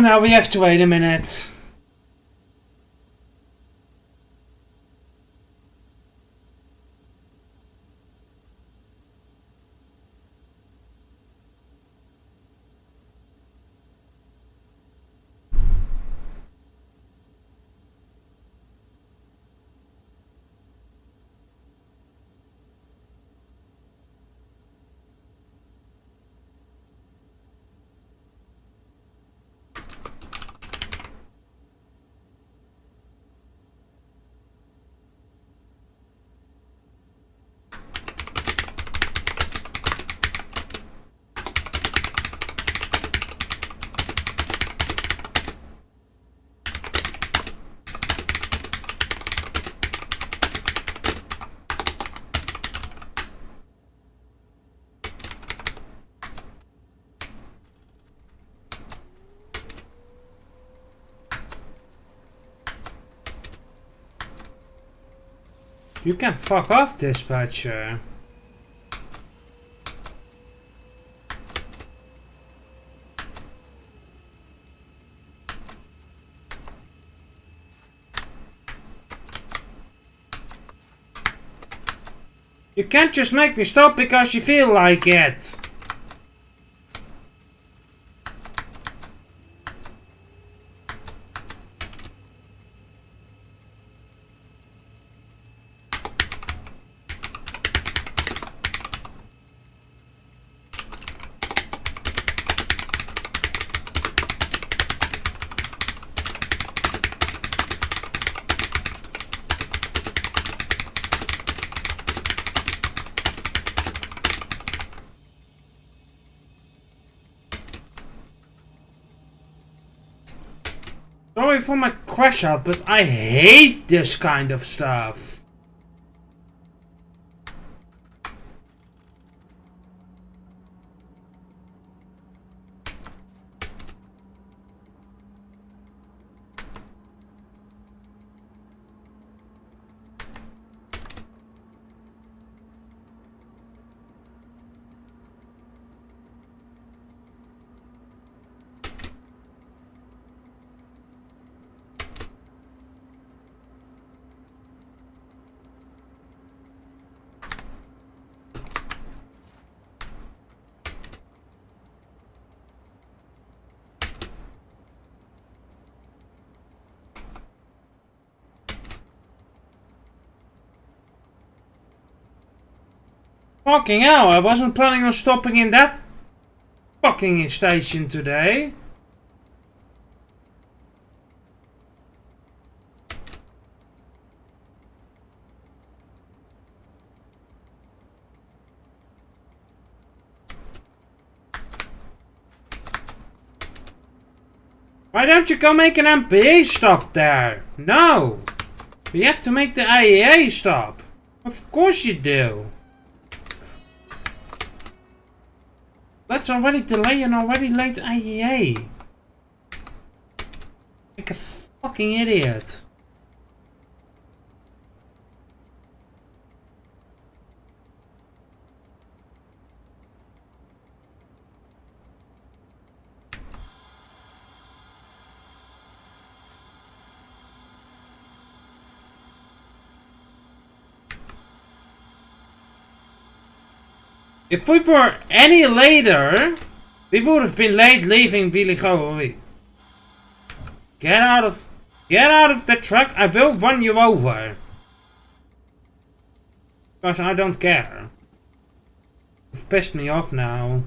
Now we have to wait a minute. You can fuck off, dispatcher. You can't just make me stop because you feel like it. Sorry for my crash out, but I hate this kind of stuff. Fucking hell, I wasn't planning on stopping in that fucking station today. Why don't you go make an MPA stop there? No! You have to make the IEA stop. Of course you do. Let's already delay an already late IEA. Like a fucking idiot. If we were any later, we would have been late leaving Viligowi. Get out of the truck, I will run you over. Because I don't care. You've pissed me off now.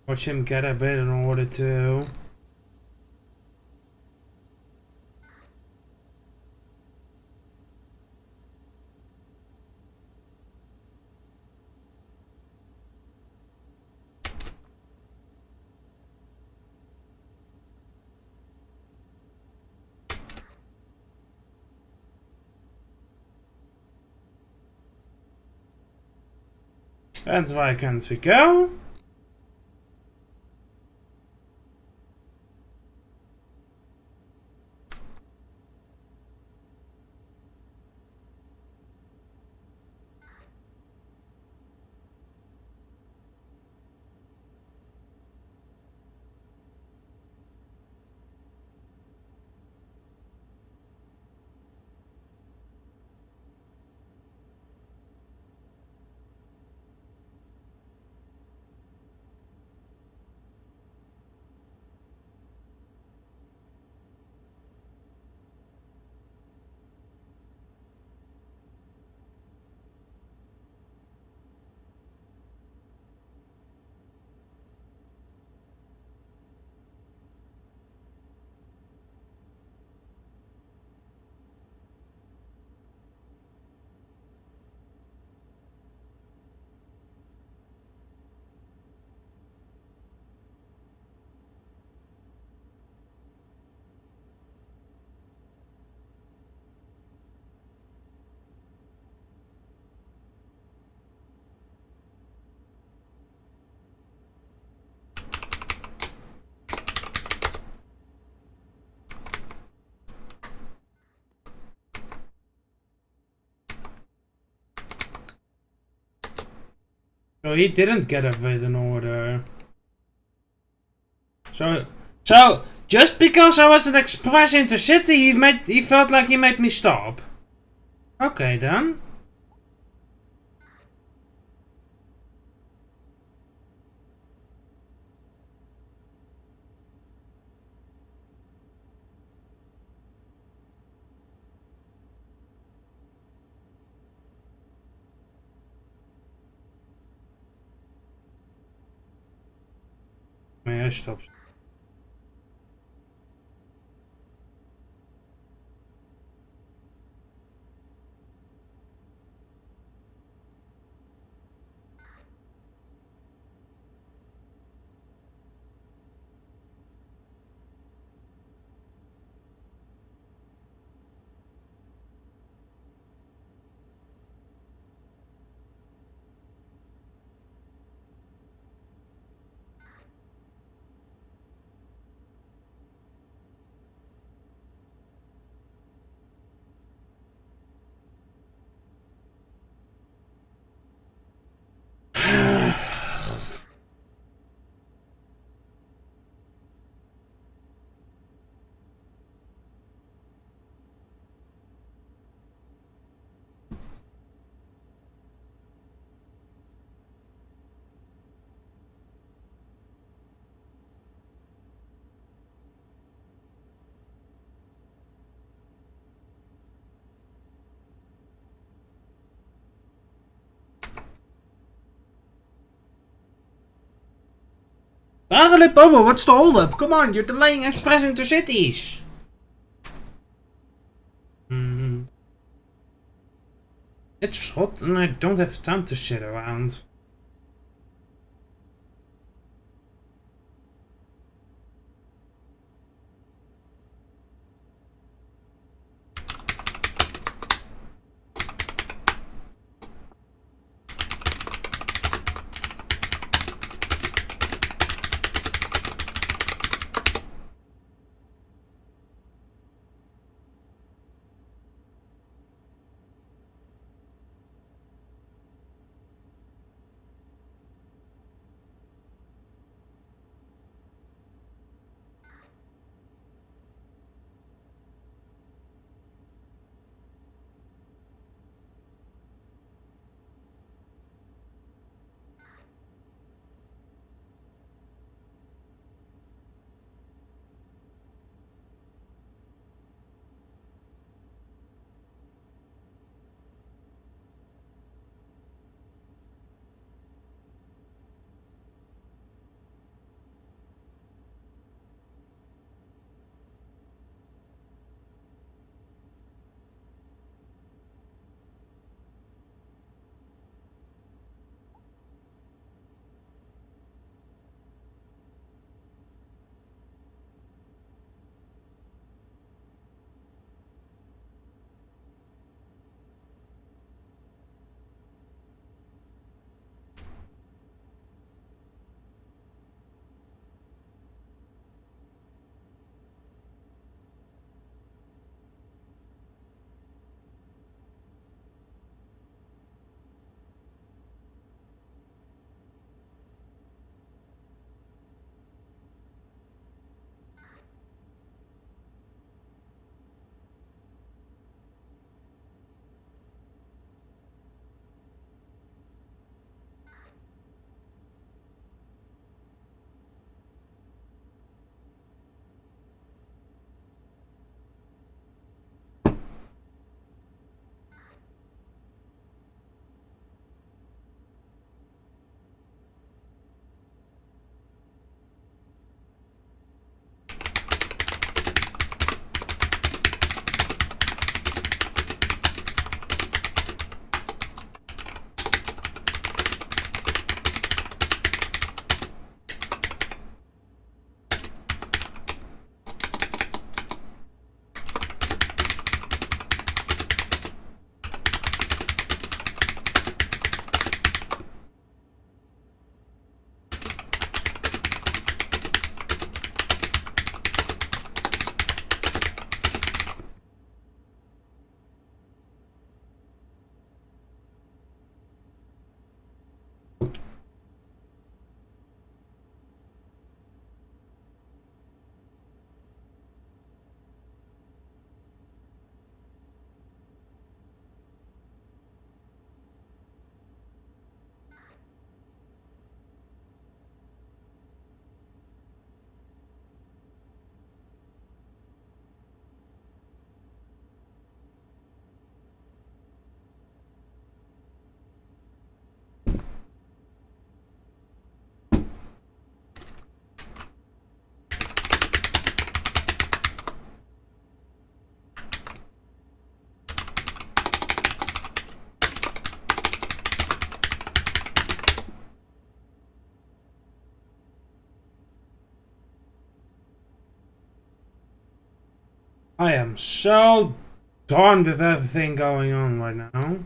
Watch him get a bit in order to. And why can't we go? So he didn't get a written order. So just because I was an express Intercity, he felt like he made me stop. Okay then. Maar hij stopt. Barrelip over, what's the hold up? Come on, you're delaying express Intercities. It's hot and I don't have time to sit around. I am so done with everything going on right now.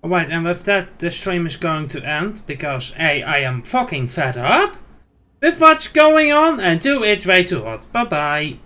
Alright, and with that, the stream is going to end, because A, I am fucking fed up with what's going on, and 2, it's way too hot. Bye bye.